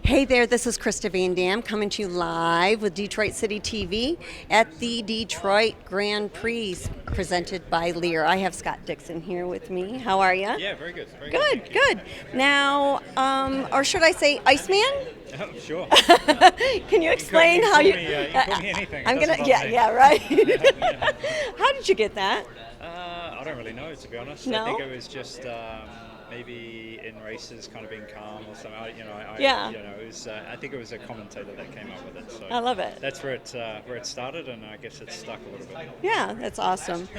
Hey there, this is Krista VanDamme coming to you live with Detroit City TV at the Detroit Grand Prix presented by Lear. I have Scott Dixon here with me. How are you? Yeah, very good. Very Good, good. Now, or should I say Iceman? Oh, sure. Can you explain how you? You can call me anything. I'm It doesn't gonna, bother me. right. Yeah. How did you get that? I don't really know, to be honest. No? I think it was just maybe in races, kind of being calm or something. Yeah. It was. I think it was a commentator that came up with it. So I love it. that's where it started, and I guess it's stuck a little bit. Yeah, that's awesome.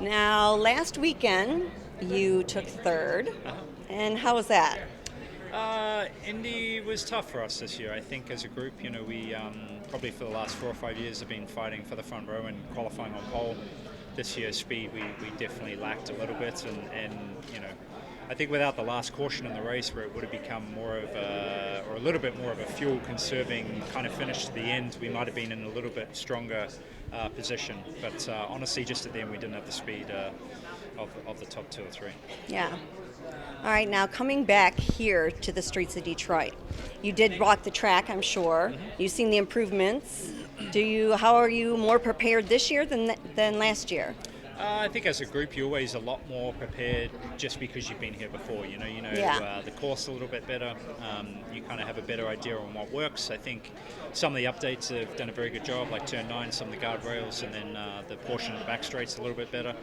Now, last weekend you took third, and how was that? Indy was tough for us this year. I think as a group, we probably for the last 4 or 5 years have been fighting for the front row and qualifying on pole. This year's speed, we definitely lacked a little bit, and I think without the last caution in the race, where it would have become more of a little bit more of a fuel-conserving kind of finish to the end, we might have been in a little bit stronger position. But honestly, just at the end, we didn't have the speed of the top 2 or 3. Yeah. All right, now coming back here to the streets of Detroit, you did walk the track, I'm sure. You've seen the improvements. How are you more prepared this year than last year? I think as a group, you're always a lot more prepared just because you've been here before. The course a little bit better. You kind of have a better idea on what works. I think some of the updates have done a very good job, like turn 9, some of the guardrails, and then the portion of the back straight's a little bit better.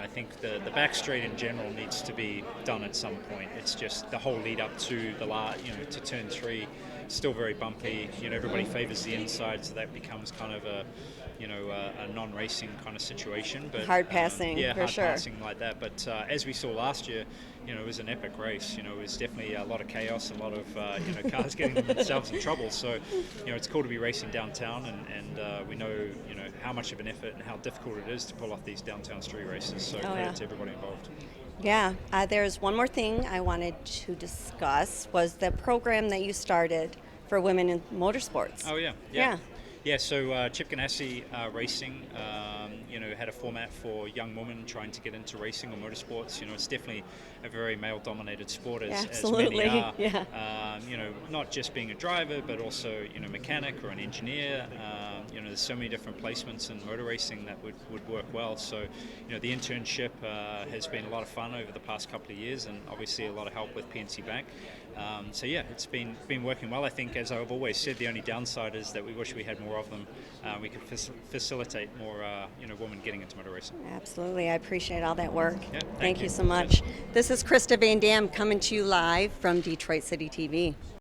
I think the back straight in general needs to be done at some point. It's just the whole lead up to to turn 3, still very bumpy. Everybody favors the inside, so that becomes kind of a non-racing kind of situation. But hard passing, yeah, for hard sure. passing like that. But as we saw last year, it was an epic race. It was definitely a lot of chaos, a lot of cars getting themselves in trouble. So it's cool to be racing downtown, and we know how much of an effort and how difficult it is to pull off these downtown street races. So credit to everybody involved. Yeah, there's one more thing I wanted to discuss, was the program that you started for women in motorsports. Oh yeah. So Chip Ganassi Racing, had a format for young women trying to get into racing or motorsports. It's definitely a very male-dominated sport, as many are. Yeah. Not just being a driver, but also mechanic or an engineer. There's so many different placements in motor racing that would work well. So the internship has been a lot of fun over the past couple of years, and obviously a lot of help with PNC Bank. It's been working well. I think, as I've always said, the only downside is that we wish we had more of them. We could facilitate more women getting into motor racing. Absolutely, I appreciate all that work. Yeah, Thank you so much. This is Krista VanDamme coming to you live from Detroit City TV.